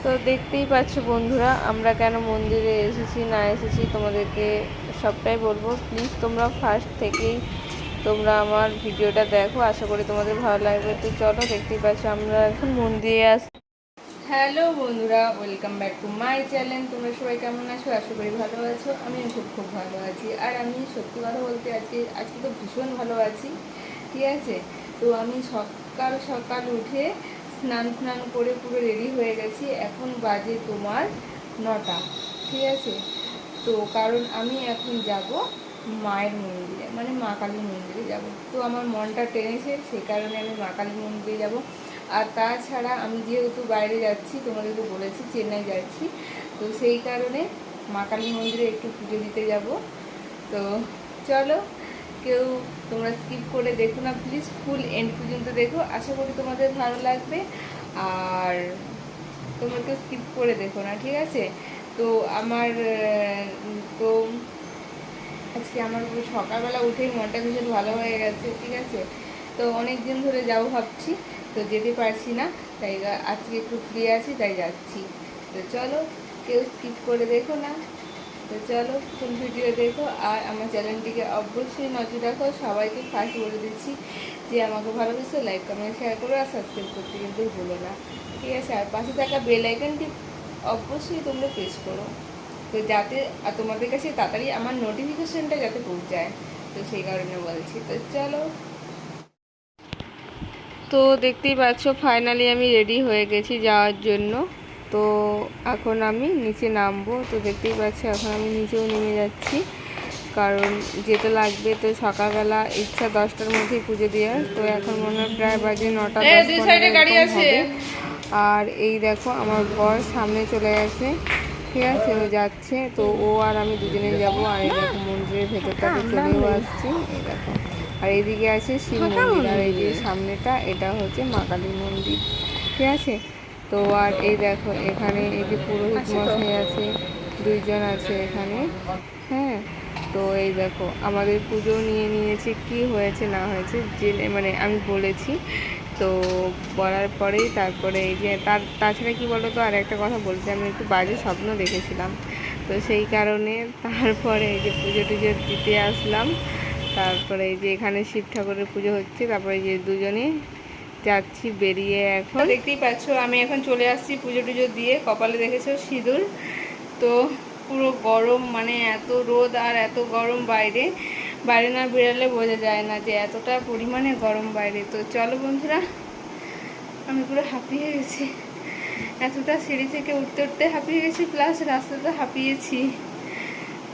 তো দেখতেই পাচ্ছ বন্ধুরা, আমরা কেন মন্দিরে এসেছি না এসেছি তোমাদেরকে সবটাই বলবো। প্লিজ তোমরা ফার্স্ট থেকেই তোমরা আমার ভিডিওটা দেখো, আশা করি তোমাদের ভালো লাগবে। তো চলো, দেখতেই পাচ্ছ আমরা এখন মন্দিরে হ্যালো বন্ধুরা, welcome back to my channel. তোমরা সবাই কেমন আছো? আশা করি ভালো আছো। আমিও খুব ভালো আছি। আর আমি সত্যি কথা বলতে আজকে তো ভীষণ ভালো আছি, ঠিক আছে। তো আমি সকাল সকাল উঠে স্নান করে পুরো রেডি হয়ে গেছি। এখন বাজে তোমার 9টা, ঠিক আছে। তো কারণ আমি এখন যাব মায়ের মন্দিরে, মানে মা কালী মন্দিরে যাব। তো আমার মনটা টেনেছে, সে কারণে আমি মা কালী মন্দিরে যাব। আর তাছাড়া আমি যেহেতু বাইরে যাচ্ছি, তোমাদেরকে বলেছি চেন্নাই যাচ্ছি, তো সেই কারণে মা কালী মন্দিরে একটু পুজো দিতে যাব। তো চলো, কেউ তোমরা স্কিপ করে দেখো না, প্লিজ ফুল এন্ড পর্যন্ত দেখো, আশা করি তোমাদের ভালো লাগবে। আর তোমরা কেউ স্কিপ করে দেখো না, ঠিক আছে। তো আমার তো আজকে আমার সকালবেলা উঠেই মনটা ভীষণ ভালো হয়ে গেছে, ঠিক আছে। তো অনেক দিন ধরে যাবো ভাবছি, তো যেতে পারছি না, তাই আজকে একটু ফ্রি আছি, তাই যাচ্ছি। তো চলো, কেউ স্কিপ করে দেখো না। তো চলো, ফুল ভিডিও দেখো। আর আমার চ্যানেলটিকে অবশ্যই নজর রাখো। সবাইকে ফার্স্ট বলে দিচ্ছি যে আমাকে ভালোবেসে লাইক কমেন্ট শেয়ার করো, আর সাবস্ক্রাইব করতে কিন্তু ভুলো না, ঠিক আছে। আর পাশে থাকা বেল আইকনটি অবশ্যই তোমরা প্রেস করো, তো যাতে তোমাদের কাছে তাড়াতাড়ি আমার নোটিফিকেশনটা যাতে পৌঁছায়। তো সেই কারণে বলছি। তো চলো, তো দেখতেই পাচ্ছ ফাইনালি আমি রেডি হয়ে গেছি যাওয়ার জন্য। তো এখন আমি নিচে নামবো। তো দেখতেই পাচ্ছ এখন আমি নিচেও নেমে যাচ্ছি, কারণ যেতে লাগবে। তো সকালবেলা ইচ্ছা 10টার মধ্যেই পুজো দেওয়ার। তো এখন মনে হয় প্রায় বাজে 9টা 10 হবে। আর এই দেখো আমার বর সামনে চলে গেছে, ঠিক আছে, ও যাচ্ছে। তো ও আর আমি দুজনে যাব। আর এই দেখো মন্দিরের ভেতরটাতে চলেও আসছি, এই দেখো। আর এইদিকে আছে শিব মন্দির, আর এই যে সামনেটা এটা হচ্ছে মা কালী মন্দির, ঠিক আছে। তো আর এই দেখো এখানে এই যে পুরোহিত মশাই আছে, 2জন আছে এখানে, হ্যাঁ। তো এই দেখো আমাদের পুজো নিয়ে নিয়েছে, কি হয়েছে না হয়েছে যে মানে আমি বলেছি। তো বলার পরেই তারপরে এই যে তাছাড়া কি বলো তো, আর একটা কথা বলতে, আমি একটু বাজে স্বপ্ন দেখেছিলাম। তো সেই কারণে তারপরে এই যে পুজো টুজো দিতে আসলাম। তারপরে এই যে এখানে শিব ঠাকুরের পুজো হচ্ছে, তারপরে এই যে দুজনে যাচ্ছি বেরিয়ে। এখন দেখতেই পাচ্ছ আমি এখন চলে আসছি পুজো টুজো দিয়ে, কপালে দেখেছো সিঁদুর। তো পুরো গরম, মানে এত রোদ আর এত গরম বাইরে, বাইরে না বেরোলে বোঝা যায় না যে এতটা পরিমাণে গরম বাইরে। তো চলো বন্ধুরা, আমি পুরো হাঁপিয়ে গেছি, এতটা সিঁড়ি থেকে উঠতে উঠতে হাঁপিয়ে গেছি, প্লাস রাস্তাতে হাঁপিয়েছি।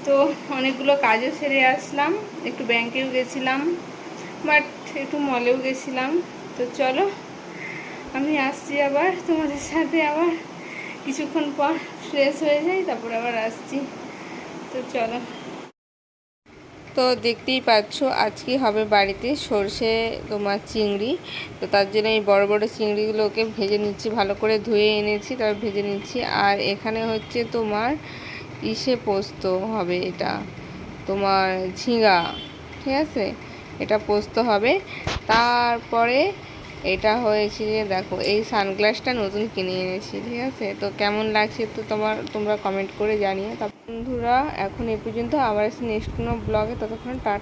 তো অনেকগুলো কাজও সেরে আসলাম, একটু ব্যাংকেও গেছিলাম, বাট একটু মলেও গেছিলাম। তো চলো, আমি আসছি আবার তোমাদের সাথে, আবার কিছুক্ষণ পর ফ্রেশ হয়ে যাই, তারপর আবার আসছি। তো চলো, তো দেখতেই পাচ্ছ আজকে হবে বাড়িতে সর্ষে তোমার চিংড়ি। তো তার জন্য এই বড় বড় চিংড়িগুলোকে ভেজে নিচ্ছি, ভালো করে ধুয়ে এনেছি, তারপর ভেজে নিচ্ছি। আর এখানে হচ্ছে তোমার ইসে পোস্ত হবে, এটা তোমার ঝিঙা, ঠিক আছে, এটা পোস্ত হবে। তারপরে এটা হয়েছে যে দেখো এই সানগ্লাসটা নতুন কিনে এনেছি, ঠিক আছে। তো কেমন লাগছে তো তোমরা কমেন্ট করে জানিও। তা বন্ধুরা এখন এই পর্যন্ত, আবার নেক্সট কোনো ব্লগে, ততক্ষণ টাটা।